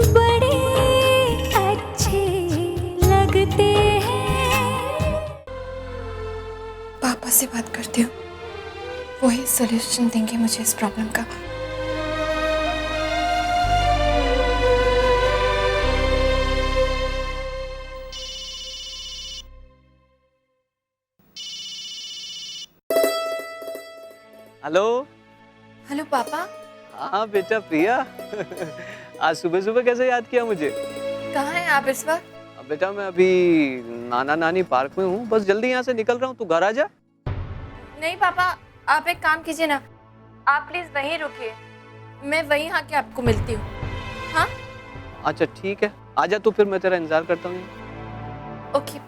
बड़े अच्छे लगते हैं। पापा से बात करती हूँ, वही सॉल्यूशन देंगे मुझे इस प्रॉब्लम का। हेलो। हेलो पापा। हाँ बेटा प्रिया आज सुबह सुबह कैसे याद किया मुझे? कहाँ हैं आप इस वक्त? अब बेटा मैं अभी नाना नानी पार्क में हूँ, बस जल्दी यहाँ से निकल रहा हूँ, तू घर आ जा। नहीं पापा, आप एक काम कीजिए ना, आप प्लीज वहीं रुकिए, मैं वहीं आके आपको मिलती हूँ। हाँ अच्छा ठीक है, आ जा तू, फिर मैं तेरा इंतजार करता हूँ। ओके।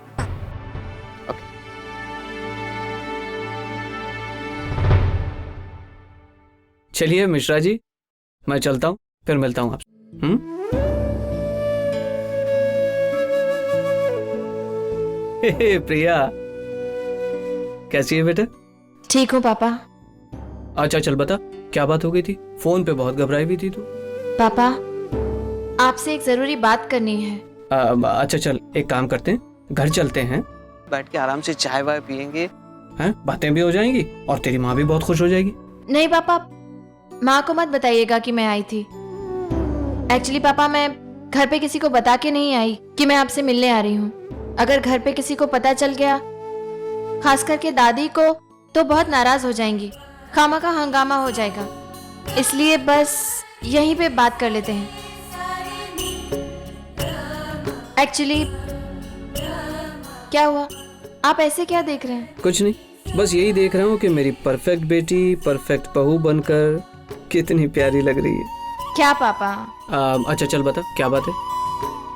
चलिए मिश्रा जी, मैं चलता हूँ, फिर मिलता हूँ आपसे। प्रिया कैसी है बेटा? ठीक हूँ पापा। अच्छा चल बता, क्या बात हो गई थी? फोन पे बहुत घबराई हुई थी तू। पापा आपसे एक जरूरी बात करनी है। अच्छा चल, एक काम करते हैं, घर चलते हैं, बैठ के आराम से चाय वाय पियेंगे, हैं? बातें भी हो जाएंगी और तेरी माँ भी बहुत खुश हो जाएगी। नहीं पापा, माँ को मत बताइएगा कि मैं आई थी। एक्चुअली पापा मैं घर पे किसी को बता के नहीं आई कि मैं आपसे मिलने आ रही हूँ। अगर घर पे किसी को पता चल गया, खास करके दादी को, तो बहुत नाराज हो जाएंगी, खामा का हंगामा हो जाएगा। इसलिए बस यहीं पे बात कर लेते हैं। एक्चुअली क्या हुआ, आप ऐसे क्या देख रहे हैं? कुछ नहीं, बस यही देख रहा हूँ कि मेरी परफेक्ट बेटी परफेक्ट बहू बनकर कितनी प्यारी लग रही है। क्या पापा? अच्छा चल बता, क्या बात है?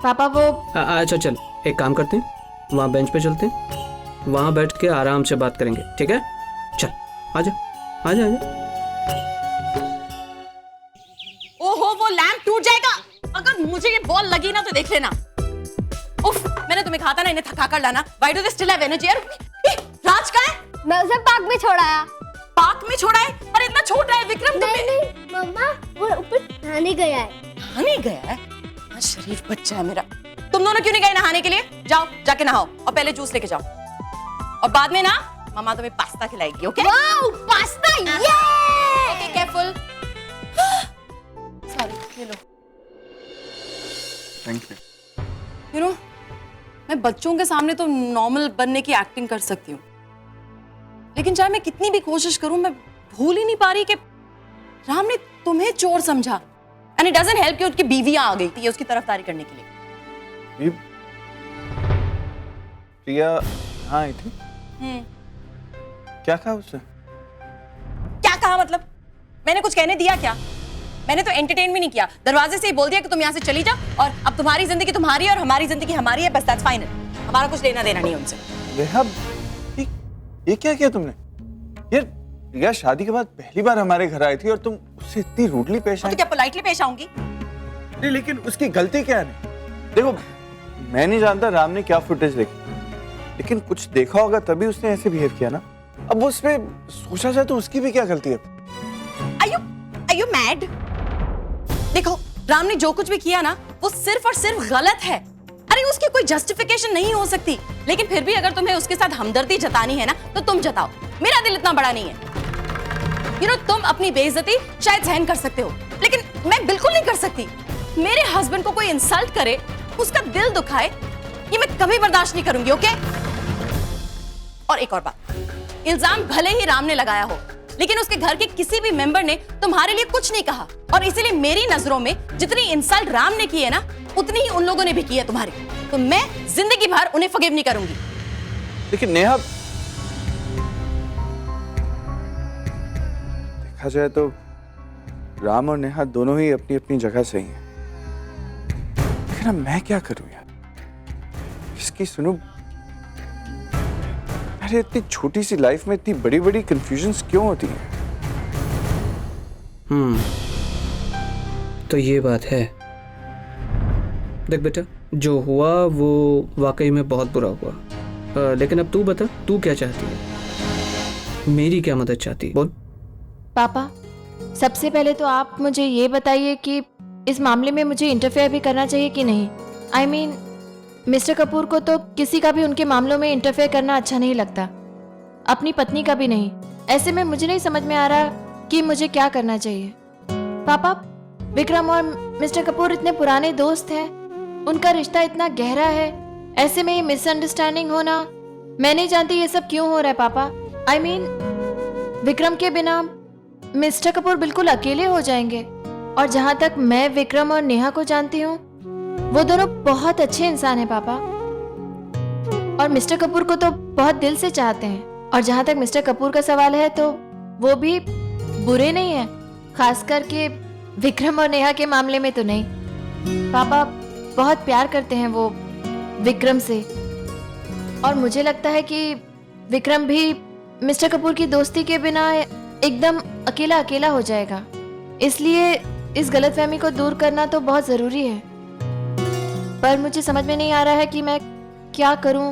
पापा वो अच्छा चल, एक काम करते हैं, वहाँ बेंच पे चलते हैं, वहाँ बैठ के आराम से बात करेंगे, ठीक है? चल आजा आजा आजा। ओहो, वो लैंप टूट जाएगा। अगर मुझे ये बॉल लगी ना तो देख लेना। उफ, मैंने तुम्हें कहा था ना इन्हें थका कर लाना। Why do they still have energy? राज कहाँ है? मैं उसे पार्क में छोड़ाया। पार्क में छोड़ा है? अरे इतना छोटा है विक्रम। नहीं मम्मा, वो ऊपर नहाने गया है। नहाने गया है? हाँ, शरीफ बच्चा है मेरा। तुम दोनों क्यों नहीं गए नहाने के लिए? जाओ जाके नहाओ और पहले जूस लेके जाओ, और बाद में ना मम्मा तुम्हें पास्ता खिलाएगी। Okay? Wow, pasta! Yay! Okay, careful. Sorry, ये लो। Thank you. यू नो, मैं बच्चों के सामने तो नॉर्मल बनने की एक्टिंग कर सकती हूँ, लेकिन चाहे मैं कितनी भी कोशिश करूं, मैं भूल ही नहीं पा रही कि राम ने तुम्हें चोर समझा। एंड इट डजंट हेल्प कि उसकी बीवियां आ गई थी उसकी तरफदारी करने के लिए। प्रिया हाँ आई थी, क्या कहा उसने? क्या कहा मतलब? मैंने कुछ कहने दिया क्या? मैंने तो एंटरटेन भी नहीं किया, दरवाजे से ही बोल दिया कि तुम यहाँ से चली जाओ और अब तुम्हारी जिंदगी तुम्हारी है और हमारी जिंदगी हमारी है, बस दैट्स फाइनल। हमारा कुछ लेना देना नहीं है उनसे। ये क्या किया तुमने? यार प्रिया शादी के बाद पहली बार हमारे घर आई थी और तुम उससे इतनी रूडली पेश आई। तो क्या पोलाइटली पेश आऊंगी? नहीं, लेकिन उसकी गलती क्या है? देखो, मैं नहीं जानता राम ने क्या फुटेज देखी, लेकिन कुछ देखा होगा तभी उसने ऐसे बिहेव किया ना। अब वो उसमें सोचा जाए तो उसकी भी क्या गलती है? Are you mad? देखो, राम ने जो कुछ भी किया ना, वो सिर्फ और सिर्फ गलत है। अरे उसकी कोई जस्टिफिकेशन नहीं हो सकती, लेकिन फिर भी अगर तुम्हें उसके साथ हमदर्दी जतानी है ना, तो तुम जताओ। मेरा दिल इतना बड़ा नहीं है। You know, तुम अपनी बेइज्जती शायद सहन कर सकते हो, लेकिन मैं बिल्कुल नहीं कर सकती। मेरे हस्बैंड को कोई इंसल्ट करे, उसका दिल दुखाए, ये मैं कभी बर्दाश्त नहीं करूंगी। ओके? और एक और बात, इल्जाम भले ही राम ने लगाया हो, लेकिन उसके घर के किसी भी मेंबर ने तुम्हारे लिए कुछ नहीं कहा, और इसीलिए मेरी नजरों में जितनी इंसल्ट राम ने की है ना, उतनी ही उन लोगों ने भी की है तुम्हारे। तो मैं जिंदगी भर उन्हें फॉरगिव नहीं करूंगी। लेकिन नेहा, देखा जाए तो राम और नेहा दोनों ही अपनी अपनी जगह सही हैं, लेकिन अब मैं क्या करूं यार? इसकी सुनो, अरे इतनी छोटी सी लाइफ में इतनी बड़ी बड़ी कंफ्यूजन्स क्यों होती हैं? तो ये बात है। देख बेटा, जो हुआ वो वाकई में बहुत बुरा हुआ, लेकिन अब तू बता, तू क्या चाहती है? मेरी क्या मदद चाहती है? बोल। पापा, सबसे पहले तो आप मुझे ये बताइए कि इस मामले में मुझे इंटरफेयर भी करना चाहिए कि नहीं? आई मीन मिस्टर कपूर को तो किसी का भी उनके मामलों में इंटरफेयर करना अच्छा नहीं लगता, अपनी पत्नी का भी नहीं। ऐसे में मुझे नहीं समझ में आ रहा कि मुझे क्या करना चाहिए। पापा, विक्रम और मिस्टर कपूर इतने पुराने दोस्त हैं, उनका रिश्ता इतना गहरा है, ऐसे में ये मिसअंडरस्टैंडिंग होना, मैं नहीं जानती ये सब क्यों हो रहा है पापा। आई मीन विक्रम के बिना मिस्टर कपूर बिल्कुल अकेले हो जाएंगे। और जहां तक मैं विक्रम और नेहा को जानती हूँ, वो दोनों बहुत अच्छे इंसान हैं पापा, और मिस्टर कपूर को तो बहुत दिल से चाहते हैं। और जहां तक मिस्टर कपूर का सवाल है तो वो भी बुरे नहीं है, खास करके विक्रम और नेहा के मामले में तो नहीं। पापा बहुत प्यार करते हैं वो विक्रम से, और मुझे लगता है कि विक्रम भी मिस्टर कपूर की दोस्ती के बिना एकदम अकेला अकेला हो जाएगा। इसलिए इस गलतफहमी को दूर करना तो बहुत जरूरी है, पर मुझे समझ में नहीं आ रहा है कि मैं क्या करूं,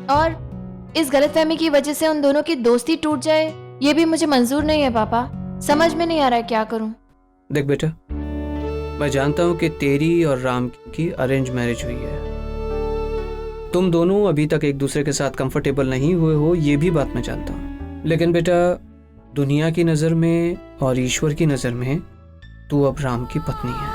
और इस गलतफहमी की वजह से उन दोनों की दोस्ती टूट जाए ये भी मुझे मंजूर नहीं है पापा। समझ में नहीं आ रहा है क्या करूं। देख बेटा, मैं जानता हूँ कि तेरी और राम की अरेंज मैरिज हुई है, तुम दोनों अभी तक एक दूसरे के साथ कंफर्टेबल नहीं हुए हो, ये भी बात मैं जानता हूँ। लेकिन बेटा, दुनिया की नज़र में और ईश्वर की नज़र में तू अब राम की पत्नी है,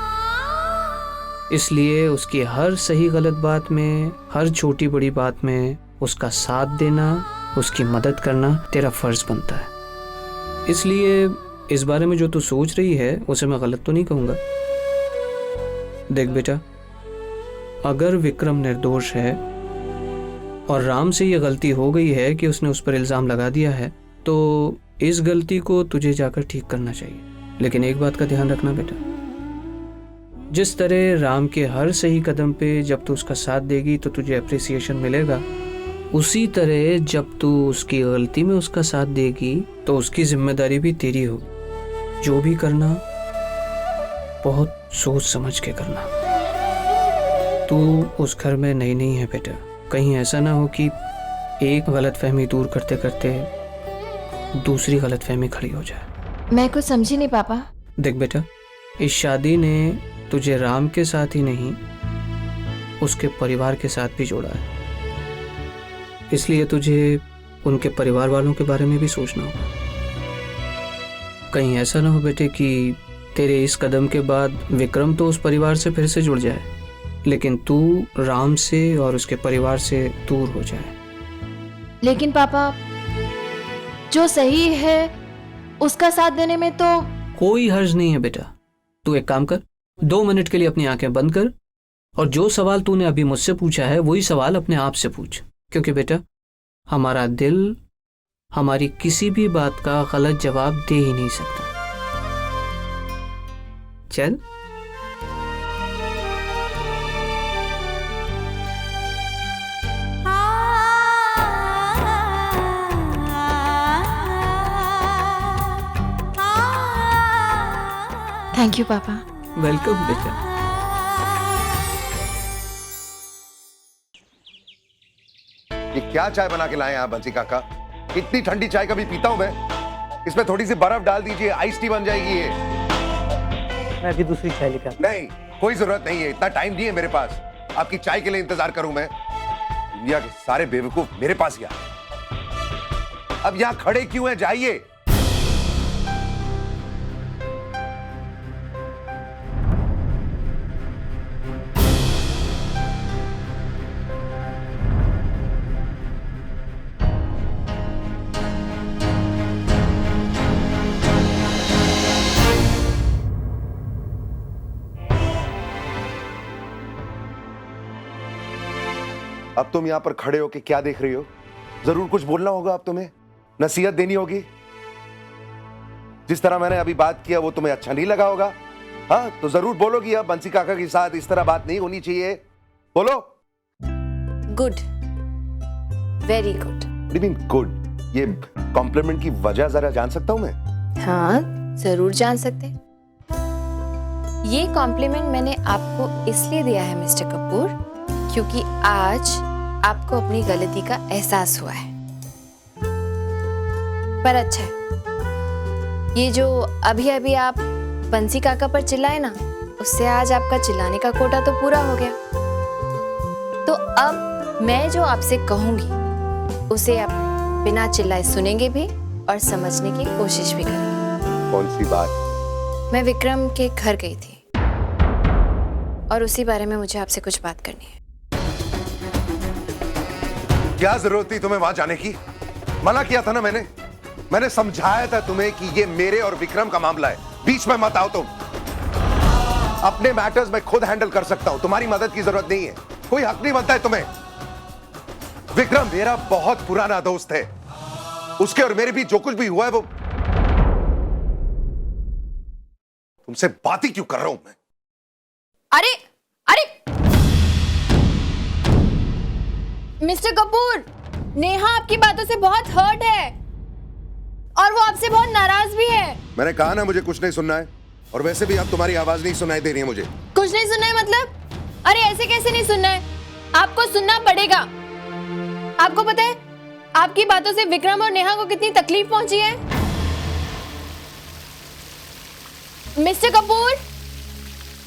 इसलिए उसकी हर सही गलत बात में, हर छोटी बड़ी बात में उसका साथ देना, उसकी मदद करना तेरा फर्ज बनता है। इसलिए इस बारे में जो तू सोच रही है उसे मैं गलत तो नहीं कहूँगा। देख बेटा, अगर विक्रम निर्दोष है और राम से ये गलती हो गई है कि उसने उस पर इल्ज़ाम लगा दिया है, तो इस गलती को तुझे जाकर ठीक करना चाहिए। लेकिन एक बात का ध्यान रखना बेटा, जिस तरह राम के हर सही कदम पे जब तू उसका साथ देगी तो तुझे अप्रिसिएशन मिलेगा, उसी तरह जब तू उसकी गलती में उसका साथ देगी तो उसकी जिम्मेदारी भी तेरी होगी। जो भी करना बहुत सोच समझ के करना। तू उस घर में नई नहीं है बेटा, कहीं ऐसा ना हो कि एक गलतफहमी दूर करते करते दूसरी गलतफहमी खड़ी हो जाए। मैं कुछ समझी नहीं पापा। देख बेटा, इस शादी ने तुझे राम के साथ ही नहीं उसके परिवार के साथ भी जोड़ा है, इसलिए तुझे उनके परिवार वालों के बारे में भी सोचना होगा। कहीं ऐसा ना हो बेटे कि तेरे इस कदम के बाद विक्रम तो उस परिवार से फिर से जुड़ जाए, लेकिन तू राम से और उसके परिवार से दूर हो जाए। लेकिन पापा, जो सही है उसका साथ देने में तो कोई हर्ज नहीं है बेटा। तू एक काम कर, 2 मिनट के लिए अपनी आंखें बंद कर और जो सवाल तूने अभी मुझसे पूछा है वही सवाल अपने आप से पूछ, क्योंकि बेटा हमारा दिल हमारी किसी भी बात का गलत जवाब दे ही नहीं सकता। चल। थैंक यू पापा। वेलकम बेटा। ये क्या चाय बना के लाए हैं आप बंसी काका? इतनी ठंडी चाय कभी पीता हूं मैं? इसमें थोड़ी सी बर्फ डाल दीजिए, आइस टी बन जाएगी ये। मैं अभी दूसरी चाय लेकर। नहीं, कोई जरूरत नहीं है, इतना टाइम नहीं है मेरे पास। आपकी चाय के लिए इंतजार करूं मैं? दुनिया के सारे बेवकूफ मेरे पास ही आए। अब यहां खड़े क्यों हैं? जाइए। अब तुम यहां पर खड़े हो के क्या देख रही हो? जरूर कुछ बोलना होगा, अब तुम्हें नसीहत देनी होगी। जिस तरह मैंने अभी बात किया वो तुम्हें अच्छा नहीं लगा होगा। हाँ, तो जरूर बोलोगी अब बंसी काका के साथ इस तरह बात नहीं होनी चाहिए। बोलो। Good, very good. What do you mean good? ये कॉम्प्लीमेंट की वजह जरा जान सकता हूं मैं? हाँ, जरूर जान सकते। ये कॉम्प्लीमेंट मैंने आपको इसलिए दिया है मिस्टर कपूर, क्योंकि आज आपको अपनी गलती का एहसास हुआ है। पर अच्छा है, ये जो अभी अभी आप बंसी काका पर चिल्लाए ना, उससे आज आपका चिल्लाने का कोटा तो पूरा हो गया। तो अब मैं जो आपसे कहूंगी उसे आप बिना चिल्लाए सुनेंगे भी और समझने की कोशिश भी करेंगे। कौन सी बात? मैं विक्रम के घर गई थी और उसी बारे में मुझे आपसे कुछ बात करनी है। क्या जरूरत थी तुम्हें वहां जाने की? मना किया था ना मैंने समझाया था तुम्हें कि ये मेरे और विक्रम का मामला है, बीच में मत आओ तुम। अपने मैटर्स मैं खुद हैंडल कर सकता हूं, तुम्हारी मदद की जरूरत नहीं है। कोई हक नहीं बनता है तुम्हें। विक्रम मेरा बहुत पुराना दोस्त है, उसके और मेरे बीच जो कुछ भी हुआ है वो तुमसे बात ही क्यों कर रहा हूं मैं? अरे अरे मिस्टर कपूर, नेहा आपकी बातों से बहुत हर्ट है और वो आपसे बहुत नाराज भी है। मैंने कहा ना मुझे कुछ नहीं सुनना है, और वैसे भी अब तुम्हारी आवाज नहीं सुनाई दे रही है मुझे। कुछ नहीं सुनना है मतलब? अरे ऐसे कैसे नहीं सुनना है, आपको सुनना पड़ेगा। आपको पता है आपकी बातों से विक्रम और नेहा को कितनी तकलीफ पहुंची है। मिस्टर कपूर,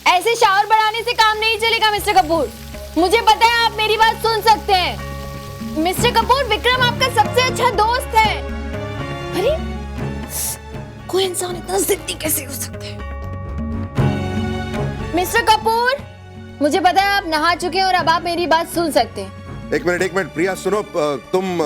ऐसे शावर बढ़ाने से काम नहीं चलेगा। मिस्टर कपूर, मुझे पता है आप मेरी बात सुन सकते हैं। मिस्टर कपूर, विक्रम आपका सबसे अच्छा दोस्त है। अरे कोई इंसान इतना जिद्दी कैसे हो सकता है? मिस्टर कपूर, मुझे पता है आप नहा चुके हैं और अब आप मेरी बात सुन सकते हैं। एक मिनट प्रिया सुनो, तुम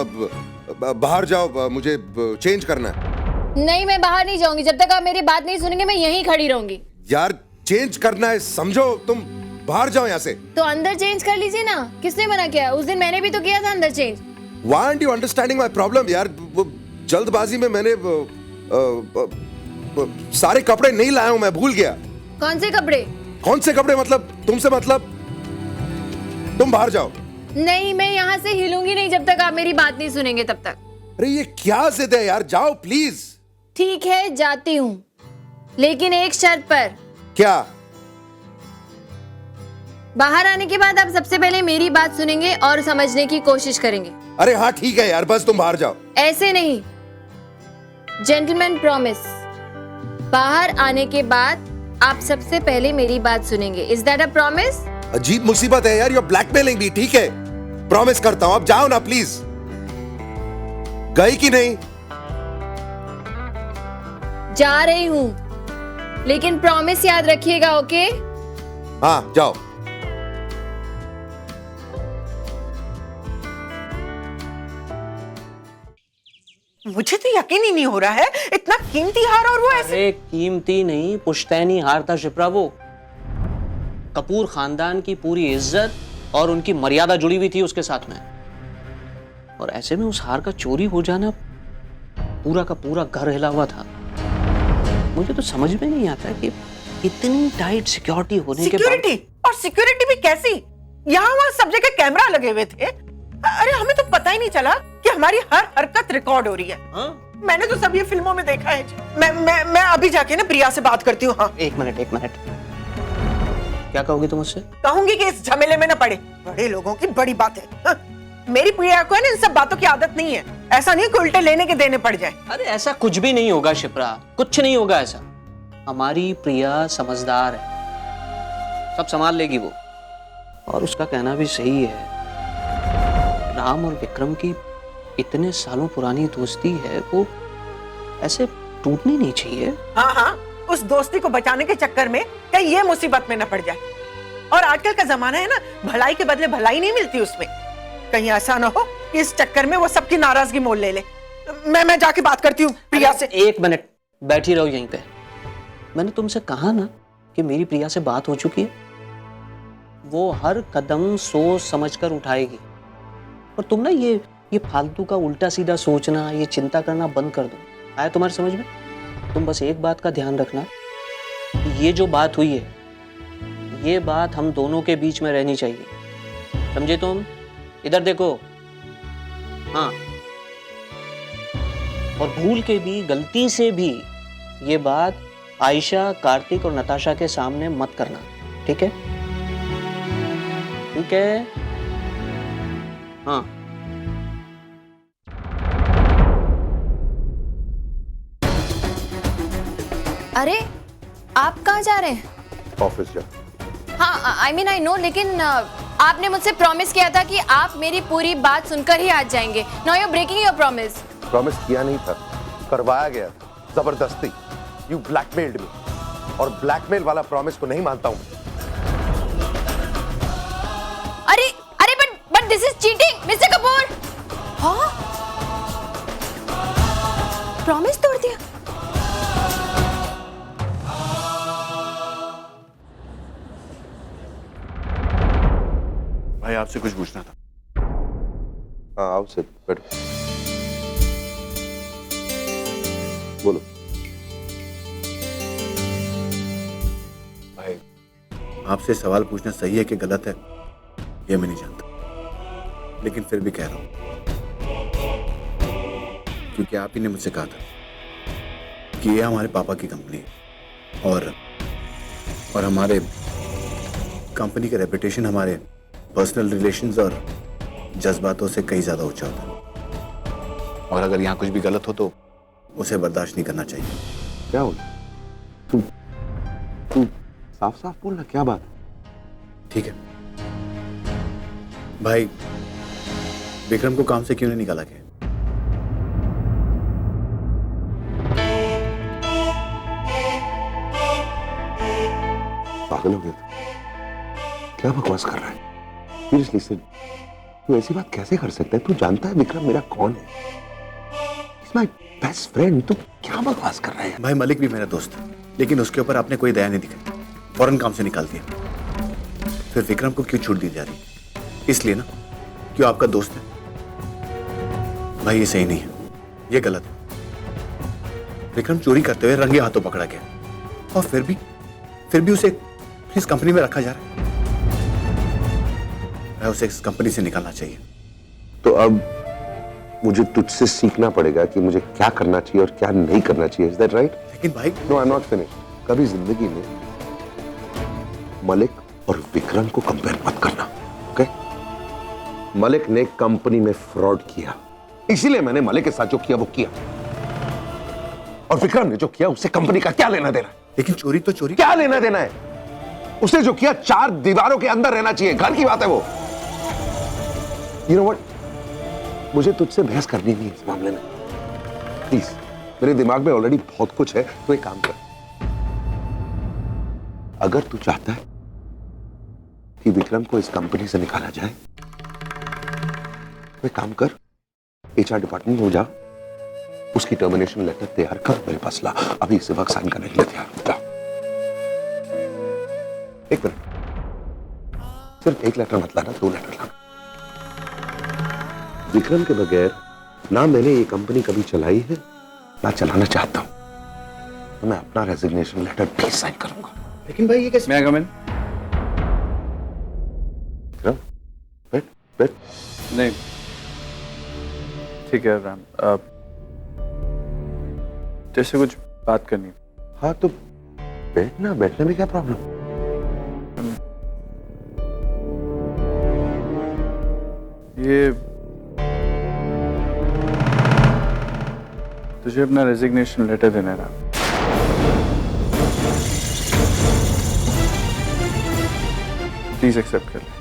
बाहर जाओ, मुझे चेंज करना है। नहीं, मैं बाहर नहीं जाऊंगी जब तक आप मेरी बात नहीं सुनेंगे। मैं यहीं खड़ी रहूंगी। यार चेंज करना है, समझो, तुम बाहर जाओ यहाँ से। तो अंदर चेंज कर लीजिए ना, किसने मना किया? उस दिन मैंने भी तो किया था अंदर change. Why aren't you understanding my problem यार? वो जल्दबाजी में मैंने सारे कपड़े नहीं लाया हूं, मैं भूल गया। कौन से कपड़े? कौन से कपड़े मतलब? तुमसे मतलब? तुम बाहर जाओ। नहीं, मैं यहाँ से हिलूंगी नहीं जब तक आप मेरी बात नहीं सुनेंगे तब तक। अरे ये क्या जिद है यार, जाओ प्लीज। ठीक है, जाती हूँ, लेकिन एक शर्त पर। क्या? बाहर आने के बाद आप सबसे पहले मेरी बात सुनेंगे और समझने की कोशिश करेंगे। अरे हाँ ठीक है यार, बस तुम बाहर जाओ। ऐसे नहीं, जेंटलमैन प्रॉमिस। बाहर आने के बाद आप सबसे पहले मेरी बात सुनेंगे। Is that a promise? अजीब मुसीबत है यार, यू ब्लैकमेलिंग भी। ठीक है, प्रॉमिस करता हूं, अब जाओ ना प्लीज। गई कि नहीं? जा रही हूँ, लेकिन प्रॉमिस याद रखिएगा, ओके? हाँ जाओ। मुझे तो यकीन ही नहीं हो रहा है, इतना कीमती हार और वो ऐसे। अरे कीमती नहीं, पुश्तैनी हार था शिप्रा। वो कपूर खानदान की पूरी इज्जत और उनकी मर्यादा जुड़ी हुई थी उसके साथ में, और ऐसे में उस हार का चोरी हो जाना, पूरा का पूरा घर हिला हुआ था। मुझे तो समझ में नहीं आता कि इतनी टाइट सिक्योरिटी होने के बाद। सिक्योरिटी? और सिक्योरिटी भी कैसी? यहाँ वहाँ सब जगह कैमरा लगे हुए थे। अरे हमें तो पता ही नहीं चला कि हमारी हर हरकत रिकॉर्ड हो रही है। मैंने तो सब ये फिल्मों में देखा है। मैं अभी जाके ना प्रिया से बात करती हूँ। हाँ एक मिनट, क्या कहोगी तुम उससे? कहूंगी कि इस झमेले में न पड़े, बड़े लोगों की बड़ी बात है। हाँ? मेरी प्रिया को है ना इन सब बातों की आदत नहीं है। ऐसा नहीं कि उल्टे लेने के देने पड़ जाए। अरे ऐसा कुछ भी नहीं होगा शिप्रा, कुछ नहीं होगा ऐसा। हमारी प्रिया समझदार है, सब संभाल लेगी वो। और उसका कहना भी सही है, राम और विक्रम की इतने सालों पुरानी दोस्ती है, वो ऐसे टूटनी नहीं चाहिए। हाँ, उस दोस्ती को बचाने के चक्कर में कहीं ये मुसीबत में न पड़ जाए। और आजकल का जमाना है ना, भलाई के बदले भलाई नहीं मिलती उसमें। कहीं ऐसा ना हो कि इस चक्कर में वो सबकी नाराजगी मोल ले ले। मैं जाके बात करती हूँ प्रिया से। एक मिनट बैठी रहो यहीं पे। मैंने तुमसे कहा ना कि मेरी प्रिया से बात हो चुकी है, वो हर कदम सोच समझकर उठाएगी। और तुम ना ये फालतू का उल्टा सीधा सोचना, ये चिंता करना बंद कर दो। आया तुम्हारी समझ में? तुम बस एक बात का ध्यान रखना, ये जो बात हुई है, ये बात हम दोनों के बीच में रहनी चाहिए, समझे तुम? इधर देखो। हाँ, और भूल के भी, गलती से भी ये बात आयशा, कार्तिक और नताशा के सामने मत करना, ठीक है? ठीक है? हाँ। अरे आप कहाँ जा रहे हैं? ऑफिस जा। हाँ आई मीन आई नो, लेकिन आपने मुझसे प्रॉमिस किया था कि आप मेरी पूरी बात सुनकर ही आज जाएंगे। Now you are breaking your promise. Promise किया नहीं था, करवाया गया था जबरदस्ती। यू ब्लैकमेल्ड मी, और ब्लैकमेल वाला प्रॉमिस को नहीं मानता हूं। अरे अरे but this is cheating mister Kapoor. हाँ, प्रॉमिस तोड़ दिया। भाई आपसे कुछ पूछना था। हाँ आओ से बैठो, बोलो। भाई आपसे सवाल पूछना सही है कि गलत है ये मैं नहीं जानता, लेकिन फिर भी कह रहा हूं क्योंकि आप ही ने मुझसे कहा था कि ये हमारे पापा की कंपनी है और हमारे कंपनी का रेपुटेशन हमारे पर्सनल रिलेशंस और जज्बातों से कहीं ज्यादा ऊंचा होता है, और अगर यहाँ कुछ भी गलत हो तो उसे बर्दाश्त नहीं करना चाहिए। क्या हो तू साफ साफ बोलना, क्या बात? ठीक है भाई, विक्रम को काम से क्यों नहीं निकाला गया? पागल हो गया? क्या बकवास कर रहा है? सीरियसली सर, तू ऐसी बात कैसे कर सकता है? तू जानता है विक्रम मेरा कौन है? He's my best friend। तू क्या बकवास कर रहा है? भाई मलिक भी मेरा दोस्त है, लेकिन उसके ऊपर आपने कोई दया नहीं दिखाई, फौरन काम से निकाल दिया। फिर विक्रम को क्यों छूट दी जा रही? इसलिए ना क्यों आपका दोस्त है। भाई ये सही नहीं है, ये गलत है। विक्रम चोरी करते हुए रंगे हाथों पकड़ा गया, और फिर भी उसे इस कंपनी में रखा जा रहा है। उसे इस कंपनी से निकालना चाहिए। तो अब मुझे तुझसे सीखना पड़ेगा कि मुझे क्या करना चाहिए और क्या नहीं करना चाहिए। Is that right? लेकिन भाई No, I'm not finished। कभी जिंदगी में मलिक और विक्रम को कंपेयर मत करना, ओके? मलिक ने कंपनी में फ्रॉड किया, इसीलिए मैंने मलिक के साथ जो किया वो किया, और विक्रम ने जो किया उससे कंपनी का क्या लेना देना? लेकिन चोरी तो चोरी। क्या लेना देना है? उसने जो किया 4 दीवारों के अंदर रहना चाहिए, घर की बात है वो। You know what? मुझे तुझसे बहस करनी नहीं है इस मामले में, प्लीज। मेरे दिमाग में ऑलरेडी बहुत कुछ है, तो एक काम कर। अगर तू चाहता है कि विक्रम को इस कंपनी से निकाला जाए, तो एक काम कर, HR डिपार्टमेंट में जा, उसकी टर्मिनेशन लेटर तैयार कर, मेरे पास ला। अभी इसे वक्त साइन करने के लिए तैयार हो जा। एक मिनट, सिर्फ एक लेटर मत लाना, 2 लेटर लाना। विक्रम के बगैर ना मैंने ये कंपनी कभी चलाई है, ना चलाना चाहता हूं। मैं अपना रेजिग्नेशन लेटर भी साइन करूंगा। लेकिन भाई ये कैसे? मैं कम इन? विक्रम, बैठ। नहीं ठीक है राम, जैसे कुछ बात करनी। हाँ तो बैठना, बैठने में क्या प्रॉब्लम? ये तुझे अपना रेजिग्नेशन लेटर देना है, प्लीज एक्सेप्ट कर ले।